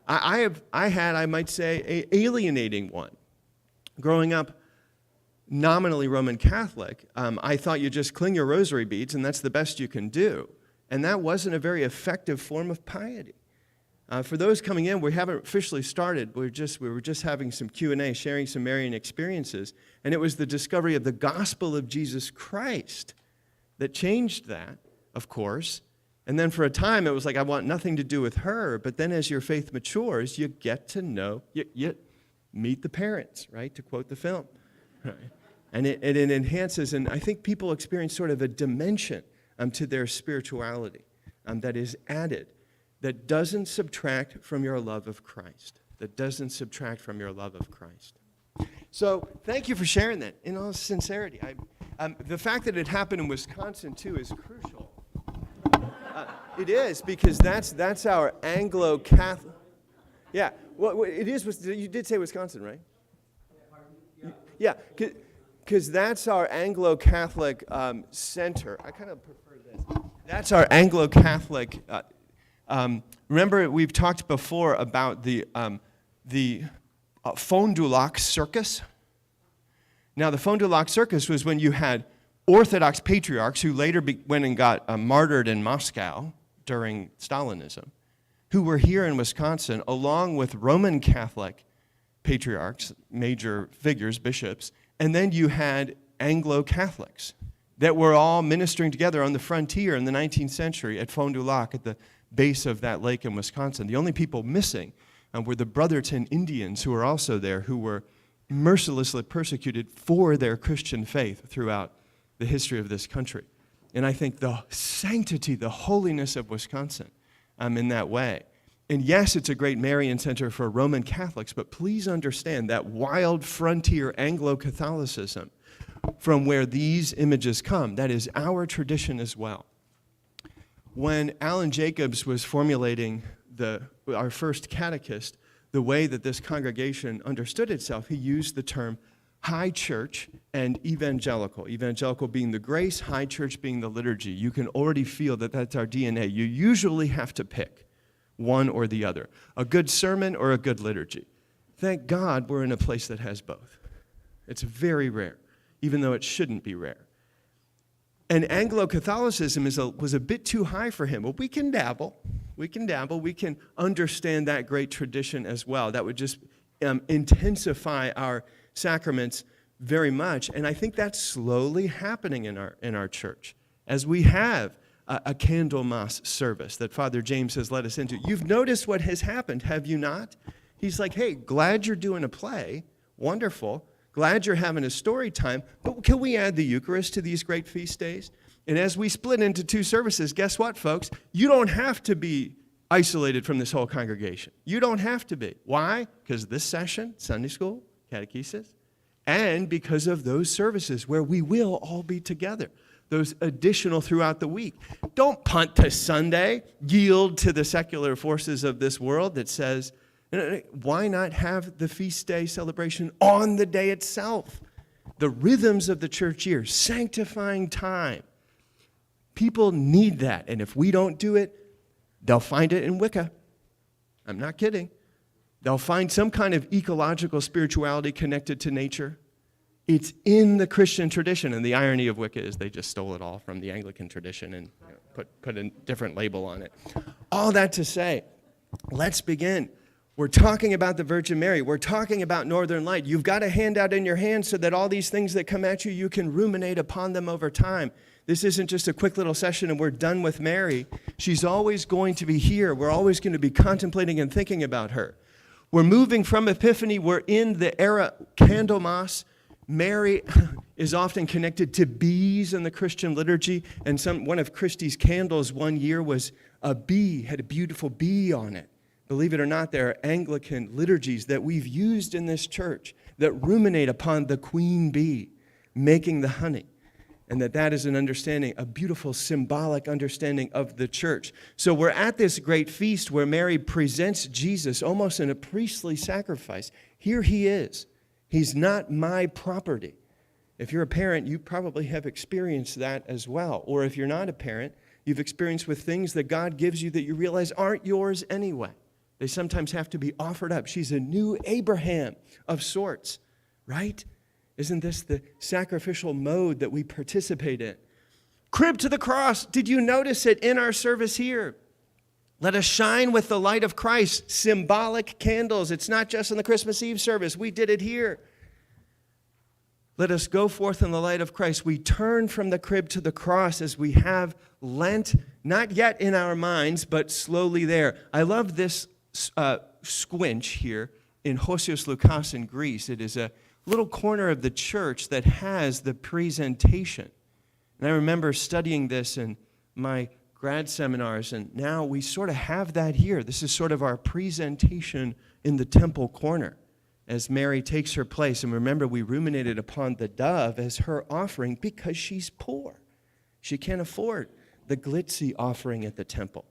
I might say, an alienating one. Growing up nominally Roman Catholic, I thought you just cling your rosary beads and that's the best you can do. And that wasn't a very effective form of piety. For those coming in, we haven't officially started. We were just having some Q&A, sharing some Marian experiences, and it was the discovery of the gospel of Jesus Christ that changed that, of course. And then for a time, it was like, I want nothing to do with her. But then as your faith matures, you get to know, you meet the parents, right, to quote the film. Right? And it enhances, and I think people experience sort of a dimension to their spirituality that is added, that doesn't subtract from your love of Christ. That doesn't subtract from your love of Christ. So thank you for sharing that in all sincerity. The fact that it happened in Wisconsin, too, is crucial. It is, because that's our Anglo-Catholic. Yeah, well, it is. You did say Wisconsin, right? Yeah, because that's our Anglo-Catholic center. I kind of prefer this. That's our Anglo-Catholic. Remember, we've talked before about the Fond du Lac Circus. Now, the Fond du Lac Circus was when you had Orthodox patriarchs who later went and got martyred in Moscow during Stalinism, who were here in Wisconsin, along with Roman Catholic patriarchs, major figures, bishops, and then you had Anglo-Catholics that were all ministering together on the frontier in the 19th century at Fond du Lac, at the base of that lake in Wisconsin. The only people missing were the Brotherton Indians, who were also there, who were mercilessly persecuted for their Christian faith throughout the history of this country. And I think the sanctity, the holiness of Wisconsin in that way. And yes, it's a great Marian center for Roman Catholics, but please understand that wild frontier Anglo-Catholicism from where these images come, that is our tradition as well. When Alan Jacobs was formulating our first catechist, the way that this congregation understood itself, he used the term high church and evangelical. Evangelical being the grace, high church being the liturgy. You can already feel that that's our DNA. You usually have to pick one or the other, a good sermon or a good liturgy. Thank God we're in a place that has both. It's very rare, even though it shouldn't be rare. And Anglo-Catholicism was a bit too high for him. Well, we can dabble. We can understand that great tradition as well. That would just intensify our sacraments very much. And I think that's slowly happening in our church as we have a Candlemas service that Father James has led us into. You've noticed what has happened, have you not? He's like, hey, glad you're doing a play. Wonderful. Glad you're having a story time, but can we add the Eucharist to these great feast days? And as we split into two services, guess what, folks? You don't have to be isolated from this whole congregation. You don't have to be. Why? Because this session, Sunday school, catechesis, and because of those services where we will all be together, those additional throughout the week. Don't punt to Sunday, yield to the secular forces of this world that says, why not have the feast day celebration on the day itself? The rhythms of the church year, sanctifying time. People need that, and if we don't do it, they'll find it in Wicca. I'm not kidding. They'll find some kind of ecological spirituality connected to nature. It's in the Christian tradition, and the irony of Wicca is they just stole it all from the Anglican tradition and put a different label on it. All that to say, let's begin. We're talking about the Virgin Mary. We're talking about Northern Light. You've got a handout in your hand so that all these things that come at you, you can ruminate upon them over time. This isn't just a quick little session and we're done with Mary. She's always going to be here. We're always going to be contemplating and thinking about her. We're moving from Epiphany. We're in the era Candlemas. Mary is often connected to bees in the Christian liturgy. And one of Christie's candles one year was a bee, had a beautiful bee on it. Believe it or not, there are Anglican liturgies that we've used in this church that ruminate upon the queen bee making the honey. And that is an understanding, a beautiful symbolic understanding of the church. So we're at this great feast where Mary presents Jesus almost in a priestly sacrifice. Here he is. He's not my property. If you're a parent, you probably have experienced that as well. Or if you're not a parent, you've experienced with things that God gives you that you realize aren't yours anyway. They sometimes have to be offered up. She's a new Abraham of sorts, right? Isn't this the sacrificial mode that we participate in? Crib to the cross. Did you notice it in our service here? Let us shine with the light of Christ. Symbolic candles. It's not just in the Christmas Eve service. We did it here. Let us go forth in the light of Christ. We turn from the crib to the cross as we have Lent, not yet in our minds, but slowly there. I love this squinch here in Hosios Lukas in Greece. It is a little corner of the church that has the presentation. And I remember studying this in my grad seminars, and now we sort of have that here. This is sort of our presentation in the temple corner as Mary takes her place. And remember, we ruminated upon the dove as her offering because she's poor. She can't afford the glitzy offering at the temple.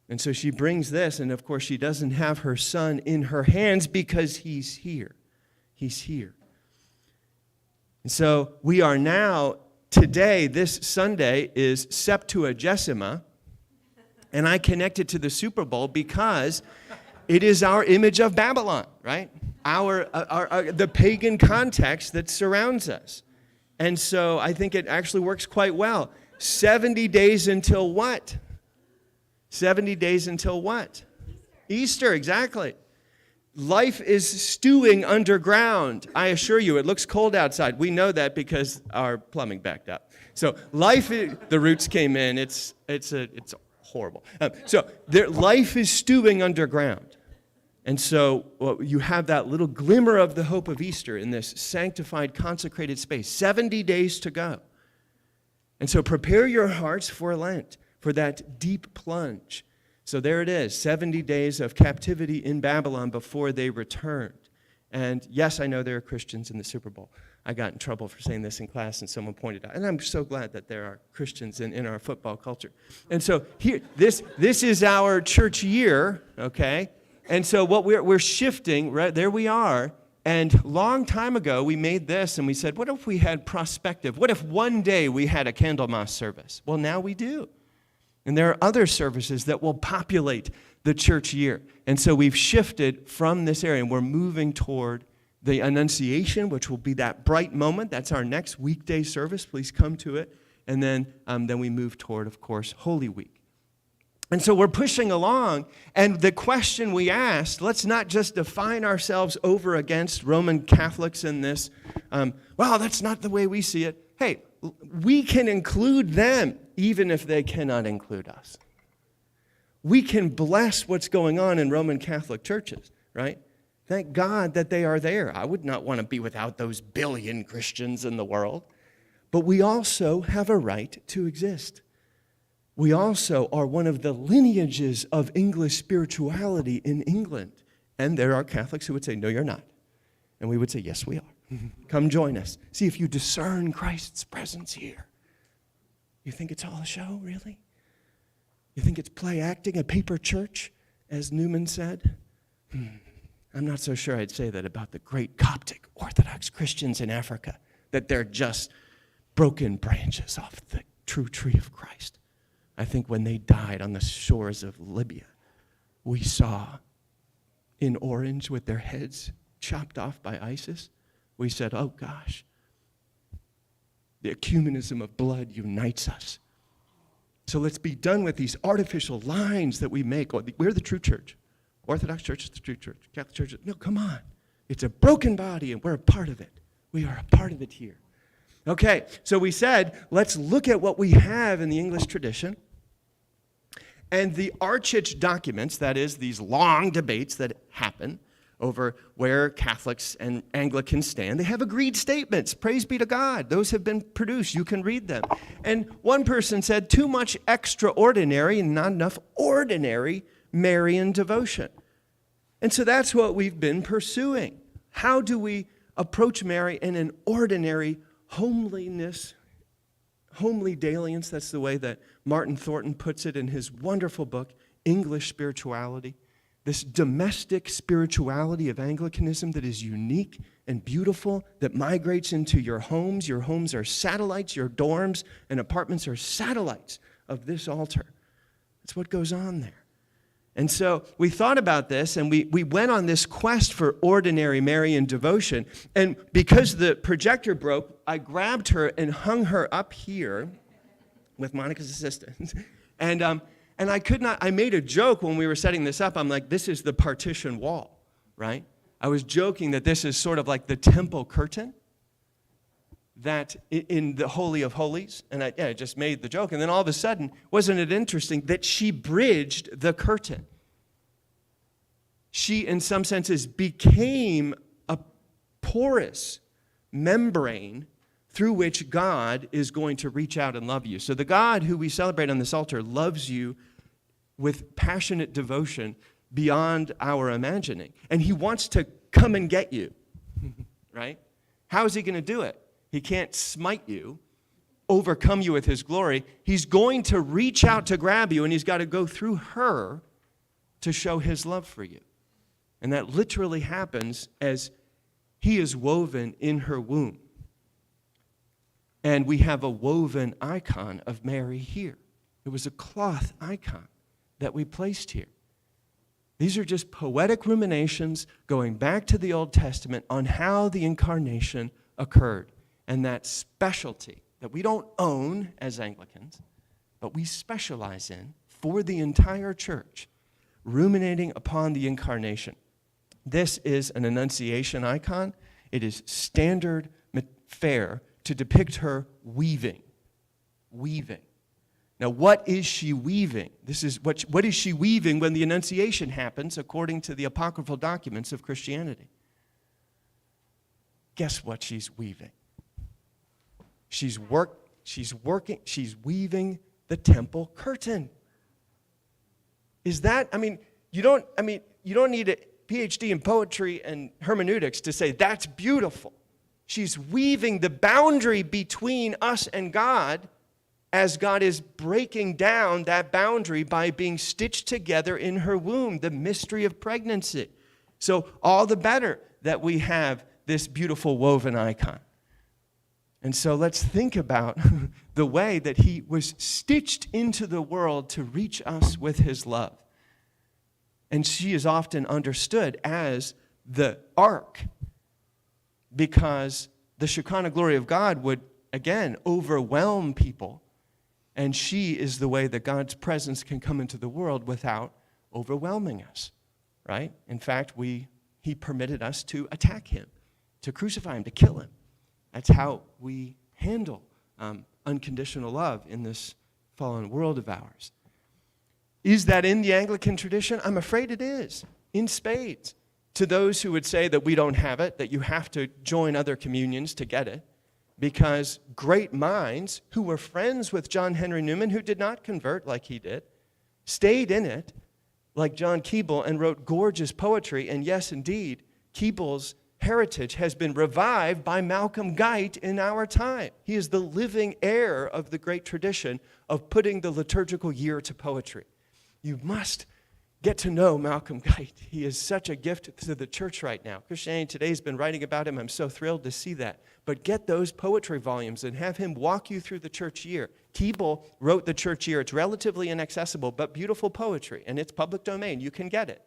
And so she brings this, and of course she doesn't have her son in her hands because he's here. He's here. And so we are now, today, this Sunday, is Septuagesima, and I connect it to the Super Bowl because it is our image of Babylon, right? The pagan context that surrounds us. And so I think it actually works quite well. 70 days until what? 70 days until what? Easter, exactly. Life is stewing underground. I assure you, it looks cold outside. We know that because our plumbing backed up. So the roots came in. It's horrible. Life is stewing underground. And so you have that little glimmer of the hope of Easter in this sanctified, consecrated space. 70 days to go. And so prepare your hearts for Lent, for that deep plunge. So there it is, 70 days of captivity in Babylon before they returned. And yes, I know there are Christians in the Super Bowl. I got in trouble for saying this in class, and someone pointed out. And I'm so glad that there are Christians in our football culture. And so here, this is our church year, okay? And so what we're shifting, right, there we are. And long time ago, we made this, and we said, what if we had prospective? What if one day we had a Candlemas service? Well, now we do. And there are other services that will populate the church year. And so we've shifted from this area, and we're moving toward the Annunciation, which will be that bright moment. That's our next weekday service. Please come to it. And then we move toward, of course, Holy Week. And so we're pushing along, and the question we asked, let's not just define ourselves over against Roman Catholics in this, well, that's not the way we see it. Hey, we can include them even if they cannot include us. We can bless what's going on in Roman Catholic churches, right? Thank God that they are there. I would not want to be without those billion Christians in the world. But we also have a right to exist. We also are one of the lineages of English spirituality in England. And there are Catholics who would say, no, you're not. And we would say, yes, we are. Come join us. See if you discern Christ's presence here. You think it's all a show, really? You think it's play acting, a paper church, as Newman said? I'm not so sure I'd say that about the great Coptic Orthodox Christians in Africa, that they're just broken branches off the true tree of Christ. I think when they died on the shores of Libya, we saw in orange with their heads chopped off by ISIS, we said, oh gosh, the ecumenism of blood unites us. So let's be done with these artificial lines that we make. We're the true church. Orthodox Church is the true church. Catholic Church is, no, come on. It's a broken body and we're a part of it. We are a part of it here. Okay, so we said, let's look at what we have in the English tradition. And the Architect documents, that is, these long debates that happen over where Catholics and Anglicans stand, they have agreed statements. Praise be to God. Those have been produced. You can read them. And one person said, too much extraordinary and not enough ordinary Marian devotion. And so that's what we've been pursuing. How do we approach Mary in an ordinary homeliness, homely dalliance? That's the way that Martin Thornton puts it in his wonderful book, English Spirituality. This domestic spirituality of Anglicanism that is unique and beautiful, that migrates into your homes. Your homes are satellites. Your dorms and apartments are satellites of this altar. That's what goes on there. And so we thought about this, and we went on this quest for ordinary Marian devotion. And because the projector broke, I grabbed her and hung her up here with Monica's assistance. And I could not, I made a joke when we were setting this up. I'm like, this is the partition wall, right? I was joking that this is sort of like the temple curtain that in the Holy of Holies. And I just made the joke. And then all of a sudden, wasn't it interesting that she bridged the curtain? She, in some senses, became a porous membrane through which God is going to reach out and love you. So the God who we celebrate on this altar loves you with passionate devotion beyond our imagining. And he wants to come and get you, right? How is he going to do it? He can't smite you, overcome you with his glory. He's going to reach out to grab you, and he's got to go through her to show his love for you. And that literally happens as he is woven in her womb. And we have a woven icon of Mary here. It was a cloth icon that we placed here. These are just poetic ruminations going back to the Old Testament on how the incarnation occurred. And that specialty that we don't own as Anglicans, but we specialize in for the entire church, ruminating upon the incarnation. This is an Annunciation icon. It is standard fare to depict her weaving. Weaving. Now, what is she weaving? This is what is she weaving when the Annunciation happens, according to the apocryphal documents of Christianity? Guess what she's weaving? She's weaving the temple curtain. Is that, you don't need a PhD in poetry and hermeneutics to say that's beautiful. She's weaving the boundary between us and God as God is breaking down that boundary by being stitched together in her womb, the mystery of pregnancy. So all the better that we have this beautiful woven icon. And so let's think about the way that he was stitched into the world to reach us with his love. And she is often understood as the ark, because the Shekinah glory of God would, again, overwhelm people. And she is the way that God's presence can come into the world without overwhelming us, right? In fact, he permitted us to attack him, to crucify him, to kill him. That's how we handle unconditional love in this fallen world of ours. Is that in the Anglican tradition? I'm afraid it is, in spades. To those who would say that we don't have it, that you have to join other communions to get it, because great minds who were friends with John Henry Newman, who did not convert like he did, stayed in it like John Keble and wrote gorgeous poetry. And yes, indeed, Keble's heritage has been revived by Malcolm Guite in our time. He is the living heir of the great tradition of putting the liturgical year to poetry. You must get to know Malcolm Guite. He is such a gift to the church right now. Christianity Today has been writing about him. I'm so thrilled to see that. But get those poetry volumes and have him walk you through the church year. Keble wrote the church year. It's relatively inaccessible, but beautiful poetry, and it's public domain. You can get it.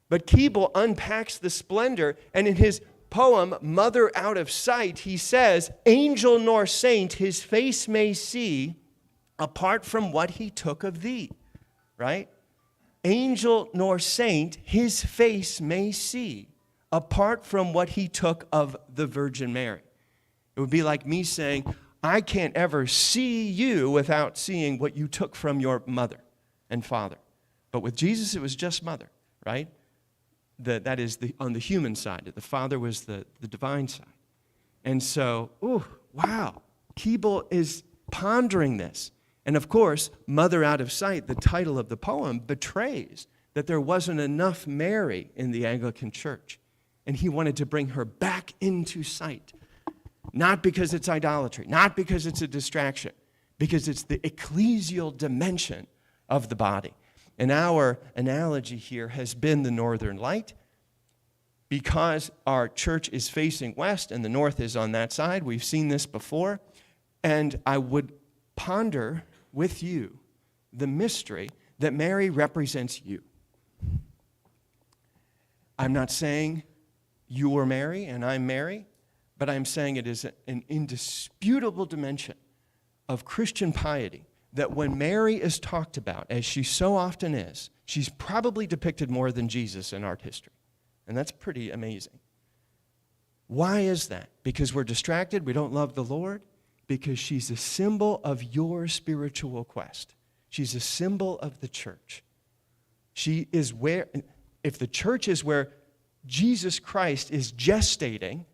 But Keble unpacks the splendor, and in his poem, Mother Out of Sight, he says, angel nor saint his face may see apart from what he took of thee, right? Angel nor saint his face may see apart from what he took of the Virgin Mary. It would be like me saying, I can't ever see you without seeing what you took from your mother and father. But with Jesus, it was just mother, right? That is on the human side. The Father was the divine side. And so, wow, Keble is pondering this. And of course, Mother Out of Sight, the title of the poem, betrays that there wasn't enough Mary in the Anglican Church. And he wanted to bring her back into sight. Not because it's idolatry, not because it's a distraction, because it's the ecclesial dimension of the body. And our analogy here has been the northern light. Because our church is facing west and the north is on that side, we've seen this before. And I would ponder with you the mystery that Mary represents you. I'm not saying you are Mary and I'm Mary, but I'm saying it is an indisputable dimension of Christian piety that when Mary is talked about, as she so often is, she's probably depicted more than Jesus in art history. And that's pretty amazing. Why is that? Because we're distracted, we don't love the Lord? Because she's a symbol of your spiritual quest. She's a symbol of the church. She is where, if the church is where Jesus Christ is gestating,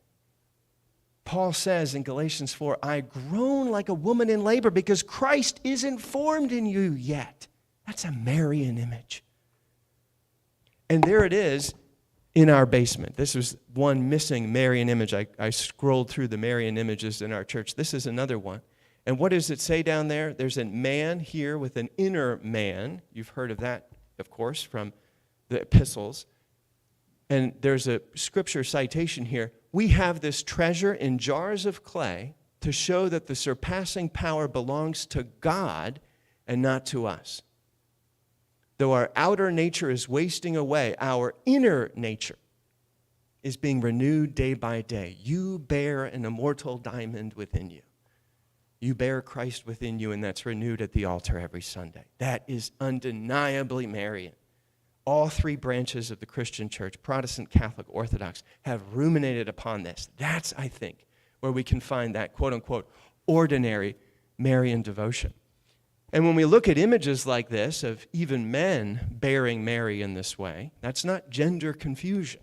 Paul says in Galatians 4, I groan like a woman in labor because Christ isn't formed in you yet. That's a Marian image. And there it is in our basement. This was one missing Marian image. I scrolled through the Marian images in our church. This is another one. And what does it say down there? There's a man here with an inner man. You've heard of that, of course, from the epistles. And there's a scripture citation here. We have this treasure in jars of clay to show that the surpassing power belongs to God and not to us. Though our outer nature is wasting away, our inner nature is being renewed day by day. You bear an immortal diamond within you. You bear Christ within you, and that's renewed at the altar every Sunday. That is undeniably Marian. All three branches of the Christian church, Protestant, Catholic, Orthodox, have ruminated upon this. That's, I think, where we can find that quote-unquote ordinary Marian devotion. And when we look at images like this of even men bearing Mary in this way, that's not gender confusion.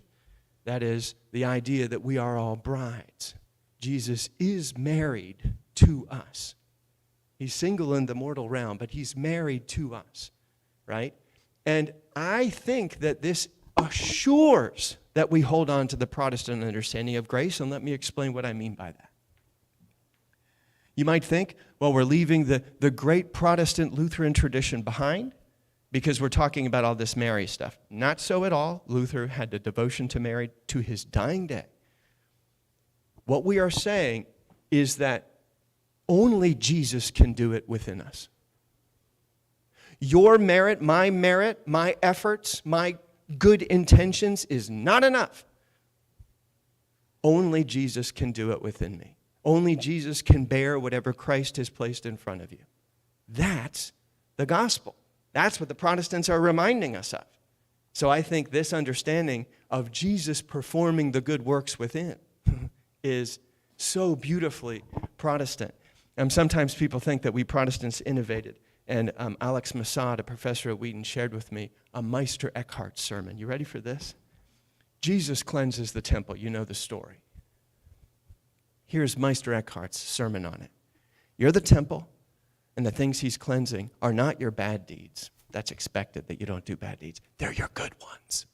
That is the idea that we are all brides. Jesus is married to us. He's single in the mortal realm, but he's married to us, right? And I think that this assures that we hold on to the Protestant understanding of grace, and let me explain what I mean by that. You might think, well, we're leaving the great Protestant Lutheran tradition behind because we're talking about all this Mary stuff. Not so at all. Luther had a devotion to Mary to his dying day. What we are saying is that only Jesus can do it within us. Your merit, my efforts, my good intentions is not enough. Only Jesus can do it within me. Only Jesus can bear whatever Christ has placed in front of you. That's the gospel. That's what the Protestants are reminding us of. So I think this understanding of Jesus performing the good works within is so beautifully Protestant. Sometimes people think that we Protestants innovated. And Alex Massad, a professor at Wheaton, shared with me a Meister Eckhart sermon. You ready for this? Jesus cleanses the temple. You know the story. Here's Meister Eckhart's sermon on it. You're the temple, and the things he's cleansing are not your bad deeds. That's expected that you don't do bad deeds. They're your good ones.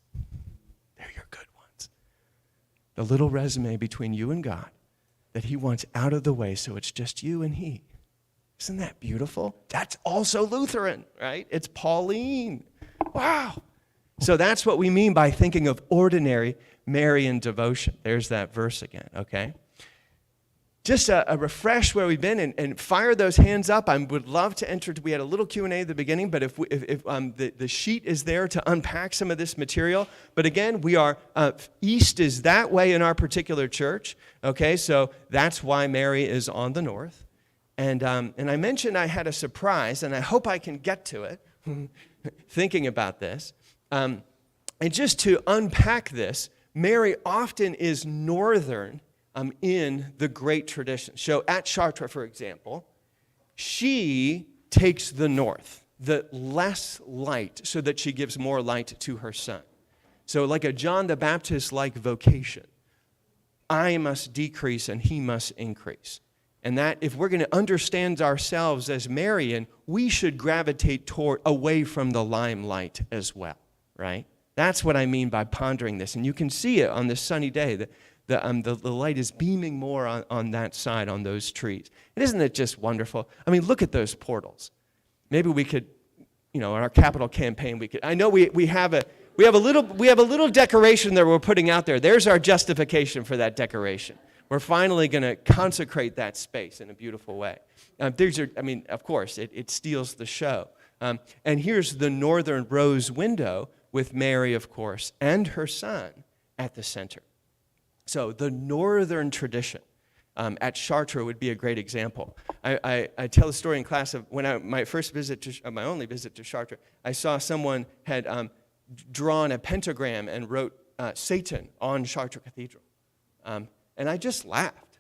They're your good ones. The little resume between you and God that he wants out of the way so it's just you and he. Isn't that beautiful? That's also Lutheran, right? It's Pauline. Wow. So that's what we mean by thinking of ordinary Marian devotion. There's that verse again, okay? Just a refresh where we've been and fire those hands up. I would love to enter. We had a little Q&A at the beginning, but if the sheet is there to unpack some of this material. But again, we are, east is that way in our particular church, okay? So that's why Mary is on the north. And I mentioned I had a surprise, and I hope I can get to it, thinking about this. And just to unpack this, Mary often is northern in the great tradition. So at Chartres, for example, she takes the north, the less light, so that she gives more light to her son. So like a John the Baptist-like vocation, I must decrease and he must increase. And that if we're going to understand ourselves as Marian, we should gravitate away from the limelight as well, right? That's what I mean by pondering this. And you can see it on this sunny day. The light is beaming more on that side, on those trees. And isn't it just wonderful? I mean, look at those portals. Maybe we could, in our capital campaign, we could. I know we have a little decoration that we're putting out there. There's our justification for that decoration. We're finally going to consecrate that space in a beautiful way. Of course, it steals the show. And here's the northern rose window with Mary, of course, and her son at the center. So the northern tradition at Chartres would be a great example. I tell a story in class of when my first visit to, my only visit to Chartres, I saw someone had drawn a pentagram and wrote Satan on Chartres Cathedral. And I just laughed.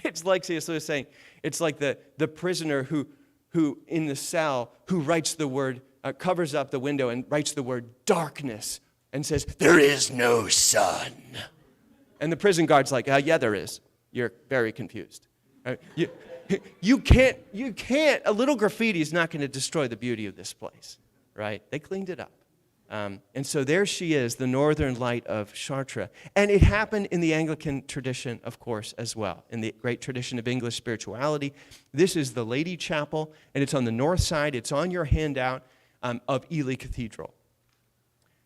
It's like C.S. Lewis saying, it's like the prisoner who in the cell, who writes the word, covers up the window and writes the word darkness and says, "There is no sun." And the prison guard's like, "Yeah, there is. You're very confused." You can't, a little graffiti is not going to destroy the beauty of this place, right? They cleaned it up. And so there she is, the northern light of Chartres. And it happened in the Anglican tradition, of course, as well, in the great tradition of English spirituality. This is the Lady Chapel, and it's on the north side. It's on your handout of Ely Cathedral.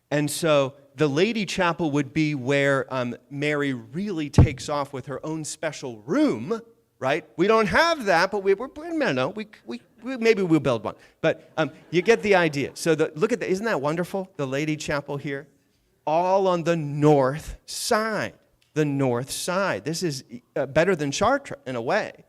And so the Lady Chapel would be where Mary really takes off with her own special room, right? We don't have that, but maybe we'll build one. But you get the idea. So look at that. Isn't that wonderful? The Lady Chapel here, all on the north side. The north side. This is better than Chartres in a way.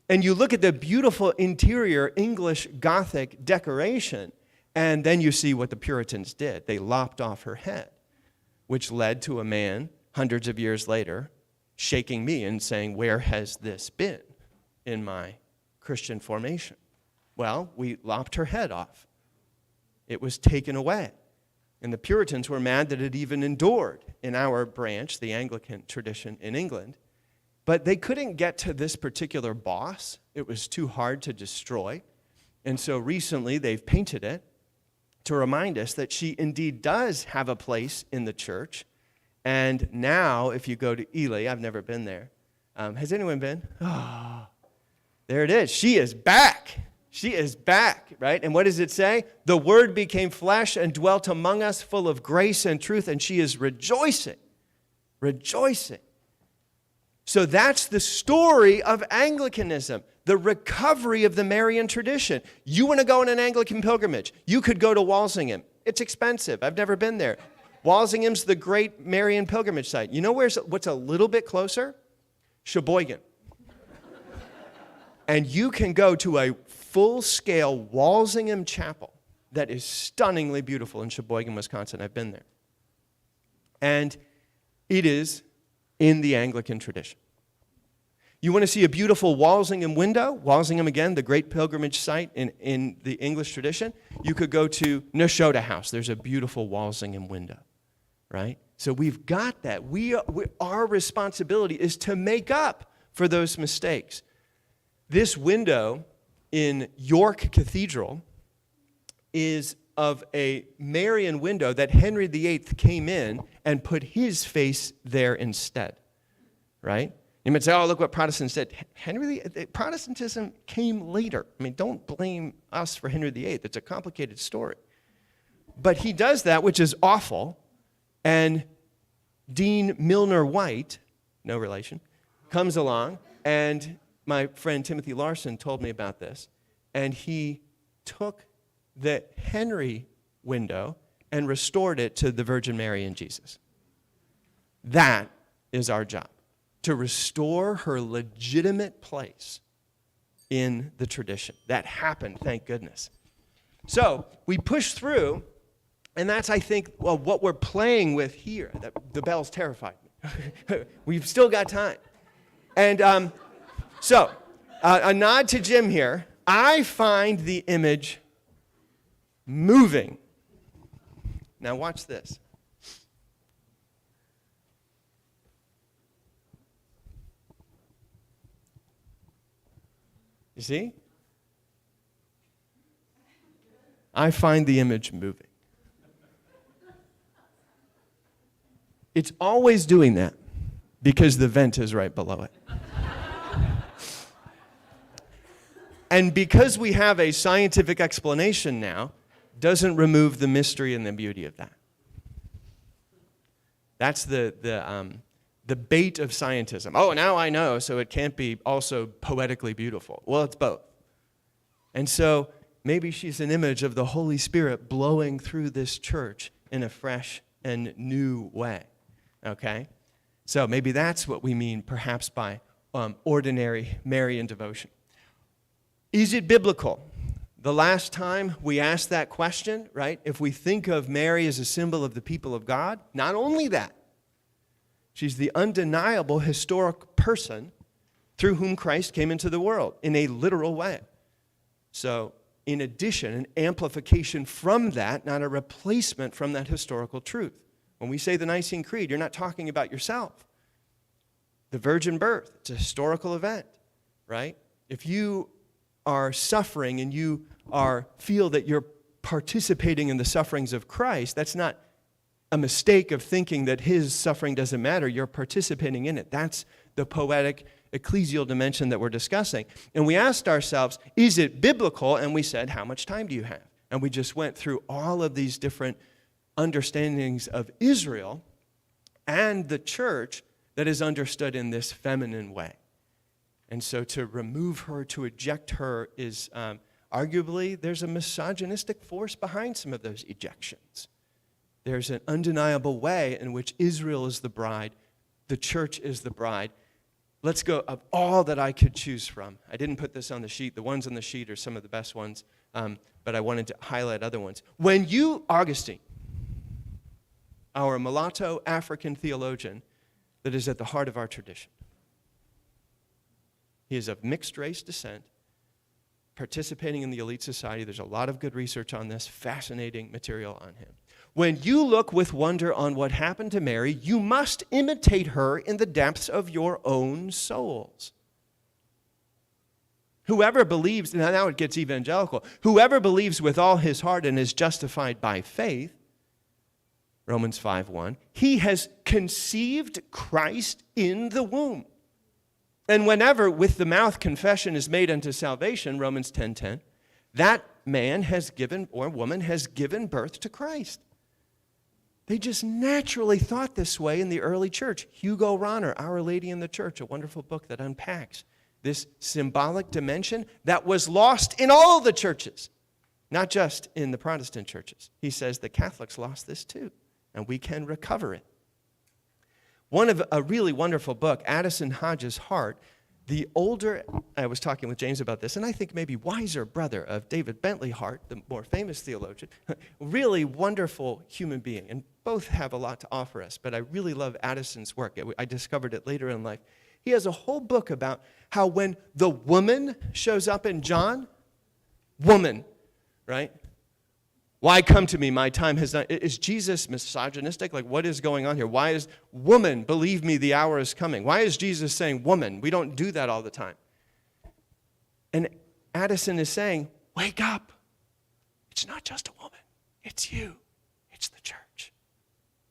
And you look at the beautiful interior English Gothic decoration, and then you see what the Puritans did. They lopped off her head, which led to a man hundreds of years later shaking me and saying, "Where has this been in my Christian formation?" Well, we lopped her head off. It was taken away. And the Puritans were mad that it even endured in our branch, the Anglican tradition in England. But they couldn't get to this particular boss. It was too hard to destroy. And so recently they've painted it to remind us that she indeed does have a place in the church. And now, if you go to Ely, I've never been there. Has anyone been? Oh, there it is. She is back. She is back, right? And what does it say? The Word became flesh and dwelt among us, full of grace and truth, and she is rejoicing. Rejoicing. So that's the story of Anglicanism, the recovery of the Marian tradition. You want to go on an Anglican pilgrimage, you could go to Walsingham. It's expensive. I've never been there. Walsingham's the great Marian pilgrimage site. You know what's a little bit closer? Sheboygan. And you can go to a full-scale Walsingham chapel that is stunningly beautiful in Sheboygan, Wisconsin. I've been there. And it is in the Anglican tradition. You want to see a beautiful Walsingham window? Walsingham, again, the great pilgrimage site in the English tradition. You could go to Nashotah House. There's a beautiful Walsingham window, right? So we've got that. Our responsibility is to make up for those mistakes. This window in York Cathedral is of a Marian window that Henry VIII came in and put his face there instead, right? You might say, "Oh, look what Protestants did." Protestantism came later. I mean, don't blame us for Henry VIII. It's a complicated story. But he does that, which is awful, and Dean Milner White, no relation, comes along, and my friend Timothy Larson told me about this, and he took the Henry window and restored it to the Virgin Mary and Jesus. That is our job, to restore her legitimate place in the tradition. That happened, thank goodness. So we push through, and that's, I think, what we're playing with here. The bells terrified me. We've still got time. And so, a nod to Jim here. I find the image moving. Now watch this. You see? I find the image moving. It's always doing that because the vent is right below it. And because we have a scientific explanation now, doesn't remove the mystery and the beauty of that. That's the bait of scientism. Oh, now I know, so it can't be also poetically beautiful. Well, it's both. And so maybe she's an image of the Holy Spirit blowing through this church in a fresh and new way, okay? So maybe that's what we mean perhaps by ordinary Marian devotion. Is it biblical? The last time we asked that question, right? If we think of Mary as a symbol of the people of God, not only that, she's the undeniable historic person through whom Christ came into the world in a literal way. So, in addition, an amplification from that, not a replacement from that historical truth. When we say the Nicene Creed, you're not talking about yourself. The virgin birth, it's a historical event, right? If you are suffering and you feel that you're participating in the sufferings of Christ, that's not a mistake of thinking that his suffering doesn't matter. You're participating in it. That's the poetic ecclesial dimension that we're discussing. And we asked ourselves, is it biblical? And we said, how much time do you have? And we just went through all of these different understandings of Israel and the church that is understood in this feminine way. And so to remove her, to eject her is arguably, there's a misogynistic force behind some of those ejections. There's an undeniable way in which Israel is the bride, the church is the bride. Let's go of all that I could choose from. I didn't put this on the sheet. The ones on the sheet are some of the best ones, but I wanted to highlight other ones. When you, Augustine, our mulatto African theologian that is at the heart of our tradition, he is of mixed race descent, participating in the elite society. There's a lot of good research on this, fascinating material on him. When you look with wonder on what happened to Mary, you must imitate her in the depths of your own souls. Whoever believes, now it gets evangelical, whoever believes with all his heart and is justified by faith, Romans 5:1, he has conceived Christ in the womb. And whenever with the mouth confession is made unto salvation, Romans 10:10, that man has given, or woman has given birth to Christ. They just naturally thought this way in the early church. Hugo Rahner, Our Lady in the Church, a wonderful book that unpacks this symbolic dimension that was lost in all the churches, not just in the Protestant churches. He says the Catholics lost this too, and we can recover it. One of a really wonderful book, Addison Hodges' Heart, the older, I was talking with James about this, and I think maybe wiser brother of David Bentley Hart, the more famous theologian, really wonderful human being, and both have a lot to offer us, but I really love Addison's work. I discovered it later in life. He has a whole book about how when the woman shows up in John, woman, right? Why come to me? My time has not. Is Jesus misogynistic? Like, what is going on here? Why is woman, believe me, the hour is coming? Why is Jesus saying woman? We don't do that all the time. And Addison is saying, wake up. It's not just a woman. It's you. It's the church.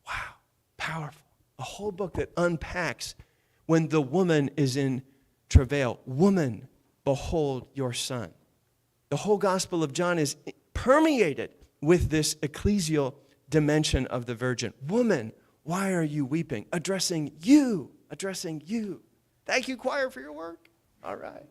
Wow. Powerful. A whole book that unpacks when the woman is in travail. Woman, behold your son. The whole Gospel of John is permeated with this ecclesial dimension of the virgin. Woman, why are you weeping? Addressing you. Addressing you. Thank you, choir, for your work. All right.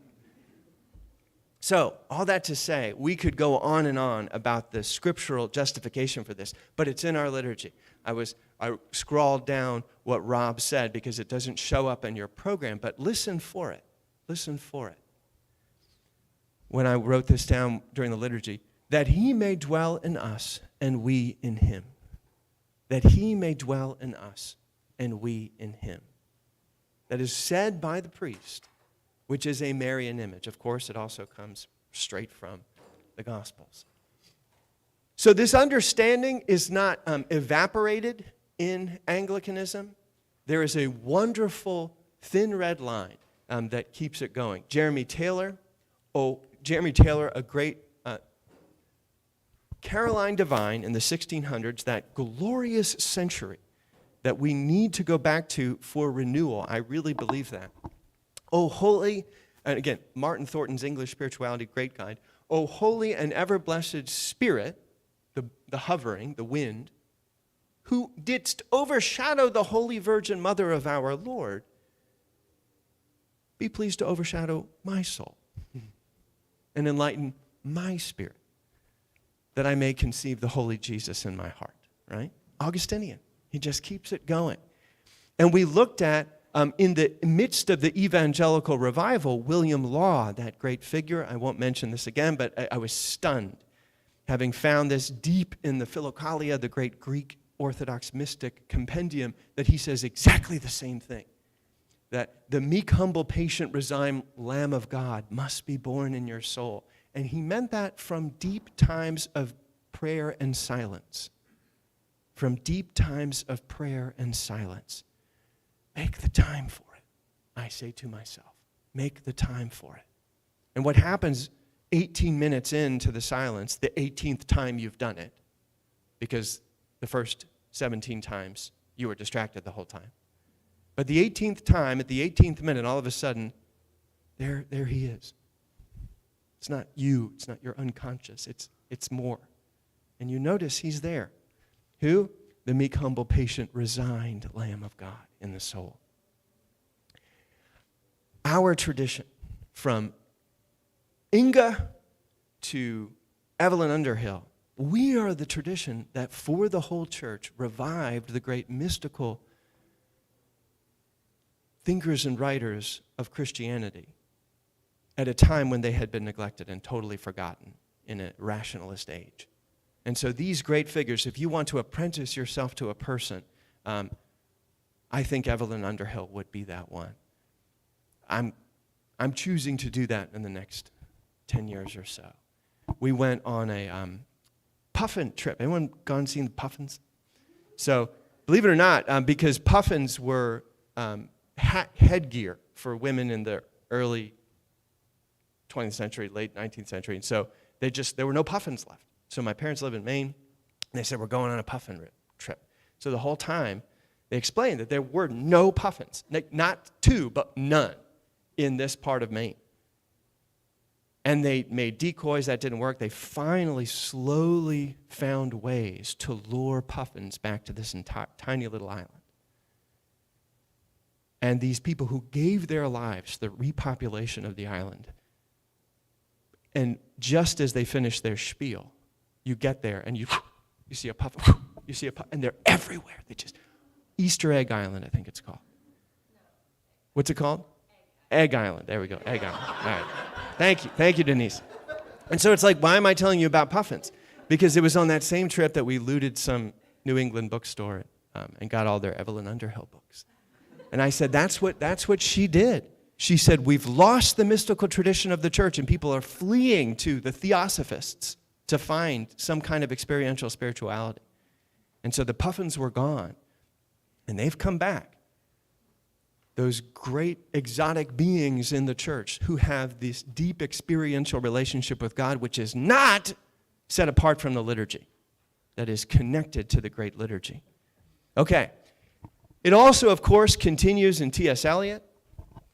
So, all that to say, we could go on and on about the scriptural justification for this, but it's in our liturgy. I scrawled down what Rob said because it doesn't show up in your program, but listen for it. Listen for it. When I wrote this down during the liturgy, that he may dwell in us and we in him. That he may dwell in us and we in him. That is said by the priest, which is a Marian image. Of course, it also comes straight from the Gospels. So this understanding is not evaporated in Anglicanism. There is a wonderful thin red line that keeps it going. Jeremy Taylor, a great Caroline Divine in the 1600s, that glorious century that we need to go back to for renewal. I really believe that. Oh, holy, and again, Martin Thornton's English Spirituality, great guide. Oh, holy and ever-blessed Spirit, the hovering, the wind, who didst overshadow the Holy Virgin Mother of our Lord, be pleased to overshadow my soul and enlighten my spirit, that I may conceive the holy Jesus in my heart, right? Augustinian. He just keeps it going. And we looked at, in the midst of the evangelical revival, William Law, that great figure. I won't mention this again, but I was stunned, having found this deep in the Philokalia, the great Greek Orthodox mystic compendium, that he says exactly the same thing, that the meek, humble, patient, resigned Lamb of God must be born in your soul. And he meant that from deep times of prayer and silence. From deep times of prayer and silence. Make the time for it, I say to myself. Make the time for it. And what happens 18 minutes into the silence, the 18th time you've done it, because the first 17 times you were distracted the whole time. But the 18th time, at the 18th minute, all of a sudden, there he is. It's not you, it's not your unconscious, it's more. And you notice he's there. Who? The meek, humble, patient, resigned Lamb of God in the soul. Our tradition, from Inga to Evelyn Underhill, we are the tradition that for the whole church revived the great mystical thinkers and writers of Christianity at a time when they had been neglected and totally forgotten in a rationalist age. And so these great figures, if you want to apprentice yourself to a person, I think Evelyn Underhill would be that one. I'm choosing to do that in the next 10 years or so. We went on a puffin trip. Anyone gone and seen the puffins? So believe it or not, because puffins were headgear for women in the early 20th century, late 19th century. And so there were no puffins left. So my parents live in Maine, and they said, we're going on a puffin trip. So the whole time, they explained that there were no puffins, not two, but none, in this part of Maine. And they made decoys. That didn't work. They finally slowly found ways to lure puffins back to this tiny little island. And these people who gave their lives to the repopulation of the island, and just as they finished their spiel, you get there and you see a puffin, and they're everywhere. They just, Easter Egg Island, I think it's called. What's it called? Egg Island. There we go, Egg Island. All right. Thank you, Denise. And so it's like, why am I telling you about puffins? Because it was on that same trip that we looted some New England bookstore and got all their Evelyn Underhill books. And I said, that's what she did. She said, we've lost the mystical tradition of the church, and people are fleeing to the theosophists to find some kind of experiential spirituality. And so the puffins were gone, and they've come back. Those great exotic beings in the church who have this deep experiential relationship with God, which is not set apart from the liturgy, that is connected to the great liturgy. Okay. It also, of course, continues in T.S. Eliot.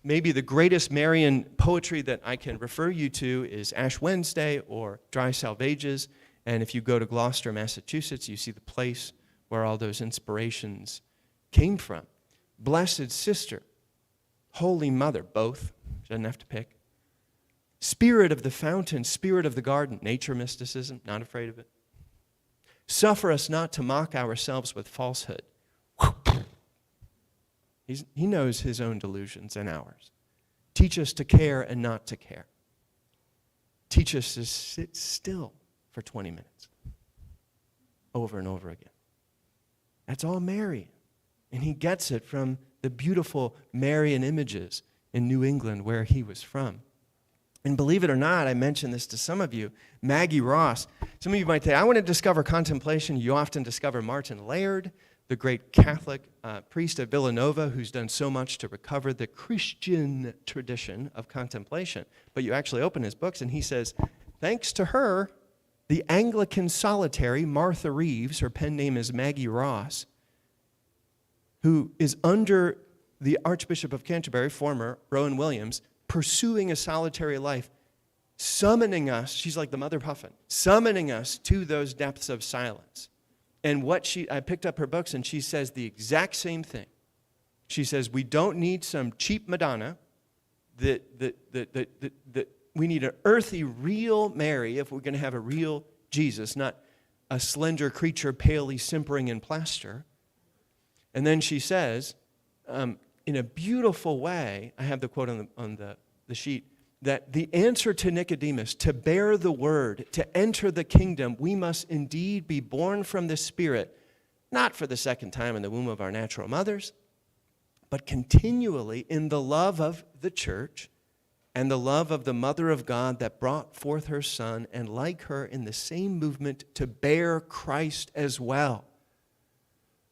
Maybe the greatest Marian poetry that I can refer you to is Ash Wednesday or Dry Salvages. And if you go to Gloucester, Massachusetts, you see the place where all those inspirations came from. Blessed Sister, Holy Mother, both. Doesn't have to pick. Spirit of the fountain, Spirit of the garden, nature mysticism, not afraid of it. Suffer us not to mock ourselves with falsehood. He knows his own delusions and ours. Teach us to care and not to care. Teach us to sit still for 20 minutes. Over and over again. That's all Marian. And he gets it from the beautiful Marian images in New England where he was from. And believe it or not, I mentioned this to some of you, Maggie Ross. Some of you might say, I want to discover contemplation. You often discover Martin Laird, the great Catholic priest of Villanova, who's done so much to recover the Christian tradition of contemplation. But you actually open his books and he says, thanks to her, the Anglican solitary, Martha Reeves, her pen name is Maggie Ross, who is under the Archbishop of Canterbury, former Rowan Williams, pursuing a solitary life, summoning us, she's like the mother puffin, summoning us to those depths of silence. And I picked up her books and she says the exact same thing. She says, we don't need some cheap Madonna that we need an earthy, real Mary if we're going to have a real Jesus, not a slender creature palely simpering in plaster. And then she says, in a beautiful way, I have the quote on the sheet, that the answer to Nicodemus, to bear the word, to enter the kingdom, we must indeed be born from the Spirit, not for the second time in the womb of our natural mothers, but continually in the love of the church and the love of the Mother of God that brought forth her Son, and like her in the same movement to bear Christ as well.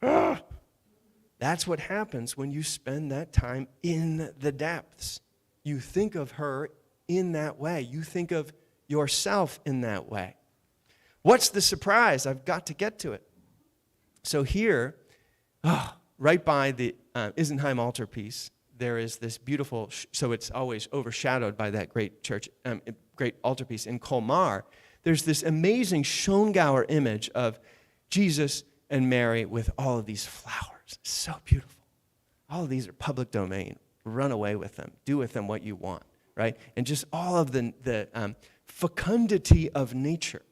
That's what happens when you spend that time in the depths. You think of her in that way. You think of yourself in that way. What's the surprise? I've got to get to it. So here, right by the Isenheim altarpiece, there is this beautiful, so it's always overshadowed by that great church, great altarpiece in Colmar. There's this amazing Schongauer image of Jesus and Mary with all of these flowers. It's so beautiful. All of these are public domain. Run away with them. Do with them what you want, right? And just all of the fecundity of nature.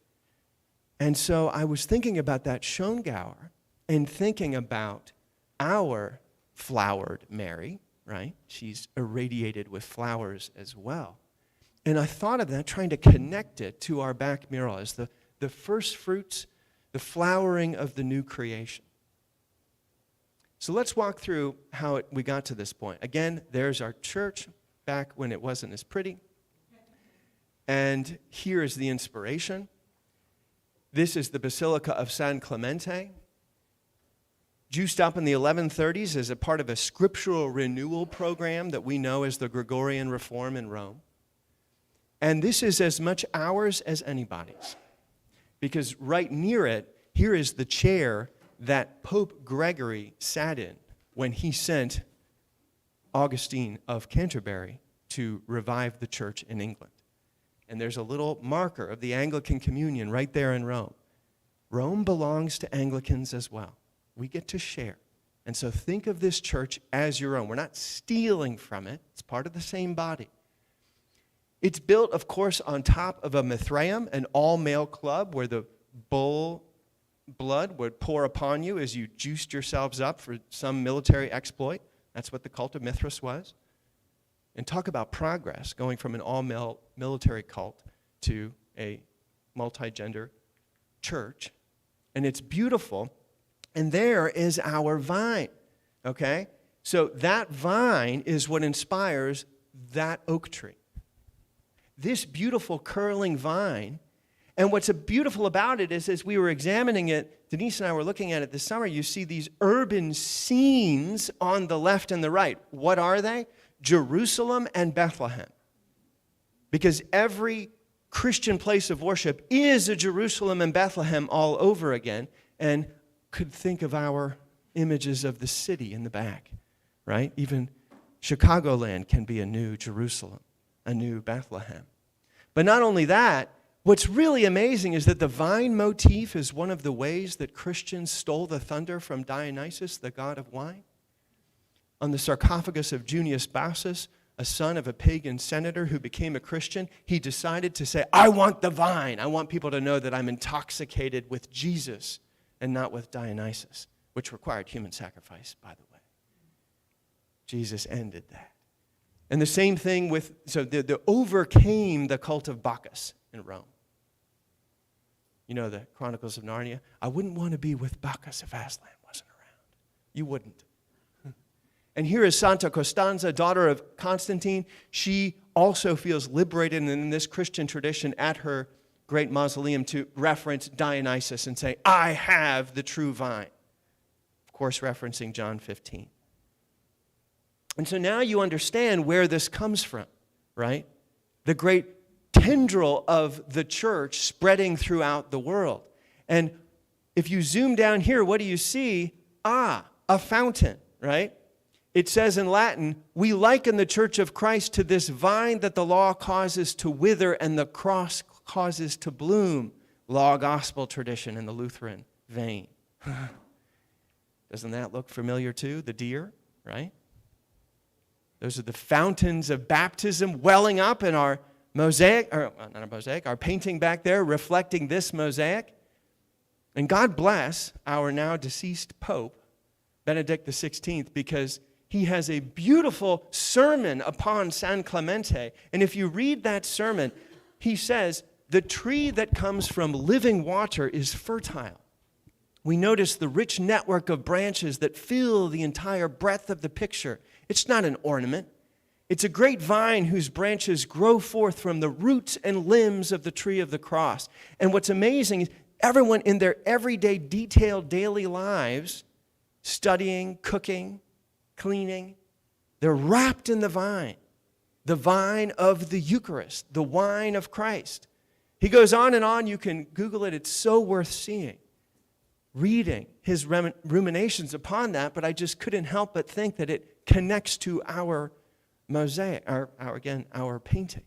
And so I was thinking about that Schongauer and thinking about our flowered Mary, right? She's irradiated with flowers as well. And I thought of that, trying to connect it to our back mural as the first fruits, the flowering of the new creation. So let's walk through how we got to this point. Again, there's our church back when it wasn't as pretty. And here is the inspiration. This is the Basilica of San Clemente, juiced up in the 1130s as a part of a scriptural renewal program that we know as the Gregorian Reform in Rome. And this is as much ours as anybody's, because right near it, here is the chair that Pope Gregory sat in when he sent Augustine of Canterbury to revive the church in England. And there's a little marker of the Anglican communion right there in Rome. Rome belongs to Anglicans as well. We get to share. And so think of this church as your own. We're not stealing from it. It's part of the same body. It's built, of course, on top of a Mithraeum, an all-male club where the bull blood would pour upon you as you juiced yourselves up for some military exploit. That's what the cult of Mithras was. And talk about progress, going from an all-male military cult to a multi-gender church. And it's beautiful. And there is our vine, okay? So that vine is what inspires that oak tree. This beautiful curling vine. And what's beautiful about it is, as we were examining it, Denise and I were looking at it this summer, you see these urban scenes on the left and the right. What are they? Jerusalem and Bethlehem. Because every Christian place of worship is a Jerusalem and Bethlehem all over again. And could think of our images of the city in the back, right? Even Chicagoland can be a new Jerusalem, a new Bethlehem. But not only that, what's really amazing is that the vine motif is one of the ways that Christians stole the thunder from Dionysus, the god of wine. On the sarcophagus of Junius Bassus, a son of a pagan senator who became a Christian, he decided to say, I want the vine. I want people to know that I'm intoxicated with Jesus and not with Dionysus, which required human sacrifice, by the way. Jesus ended that. And the same thing with, so they overcame the cult of Bacchus in Rome. You know the Chronicles of Narnia? I wouldn't want to be with Bacchus if Aslan wasn't around. You wouldn't. And here is Santa Costanza, daughter of Constantine. She also feels liberated in this Christian tradition at her great mausoleum to reference Dionysus and say, I have the true vine. Of course, referencing John 15. And so now you understand where this comes from, right? The great tendril of the church spreading throughout the world. And if you zoom down here, what do you see? A fountain, right? It says in Latin, we liken the church of Christ to this vine that the law causes to wither and the cross causes to bloom. Law gospel tradition in the Lutheran vein. Doesn't that look familiar too? The deer, right? Those are the fountains of baptism welling up in our mosaic, or not a mosaic, our painting back there reflecting this mosaic. And God bless our now deceased Pope, Benedict XVI, because he has a beautiful sermon upon San Clemente. And if you read that sermon, he says, the tree that comes from living water is fertile. We notice the rich network of branches that fill the entire breadth of the picture. It's not an ornament. It's a great vine whose branches grow forth from the roots and limbs of the tree of the cross. And what's amazing is everyone in their everyday, detailed daily lives, studying, cooking, cleaning, they're wrapped in the vine of the Eucharist, the wine of Christ. He goes on and on. You can Google it. It's so worth seeing, reading his ruminations upon that, but I just couldn't help but think that it connects to our mosaic, our painting.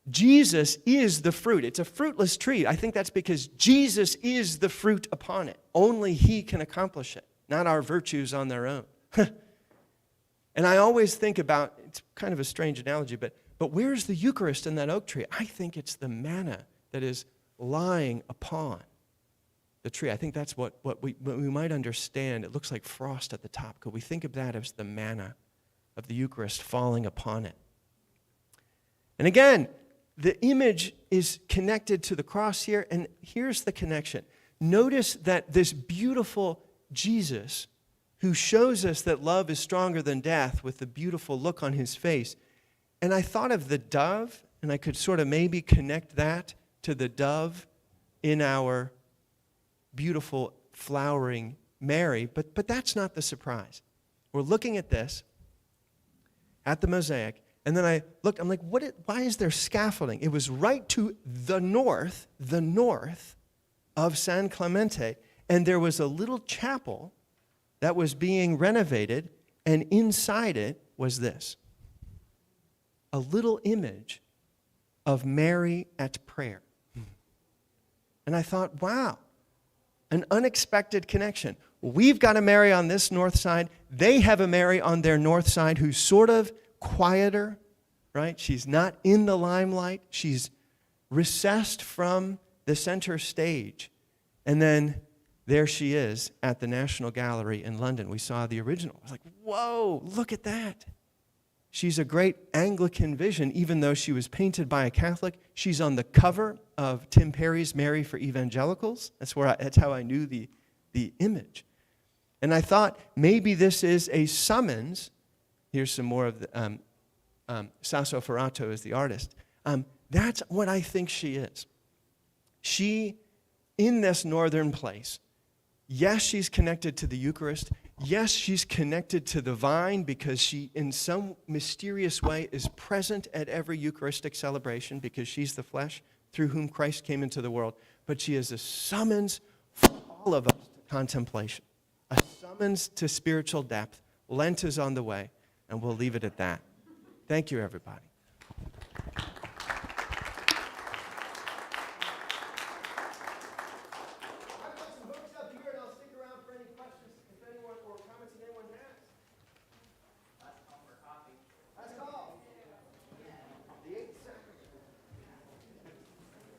Jesus is the fruit. It's a fruitless tree. I think that's because Jesus is the fruit upon it. Only he can accomplish it, not our virtues on their own. And I always think about, it's kind of a strange analogy, but where's the Eucharist in that oak tree? I think it's the manna that is lying upon the tree. I think that's what we might understand. It looks like frost at the top. Could we think of that as the manna of the Eucharist falling upon it? And again, the image is connected to the cross here, and here's the connection. Notice that this beautiful Jesus, who shows us that love is stronger than death with the beautiful look on his face. And I thought of the dove, and I could sort of maybe connect that to the dove in our beautiful flowering Mary, but that's not the surprise. We're looking at this, at the mosaic, and then I looked, I'm like, why is there scaffolding? It was right to the north of San Clemente, and there was a little chapel that was being renovated, and inside it was this, a little image of Mary at prayer. And I thought, wow, an unexpected connection. We've got a Mary on this north side. They have a Mary on their north side who's sort of quieter, right? She's not in the limelight. She's recessed from the center stage. And then there she is at the National Gallery in London. We saw the original. I was like, whoa, look at that. She's a great Anglican vision, even though she was painted by a Catholic. She's on the cover of Tim Perry's Mary for Evangelicals. That's how I knew the image. And I thought maybe this is a summons. Here's some more of the, Sasso Ferrato is the artist. That's what I think she is. She, in this northern place, yes, she's connected to the Eucharist. Yes, she's connected to the vine because she, in some mysterious way, is present at every Eucharistic celebration because she's the flesh through whom Christ came into the world. But she is a summons for all of us to contemplation, a summons to spiritual depth. Lent is on the way, and we'll leave it at that. Thank you, everybody.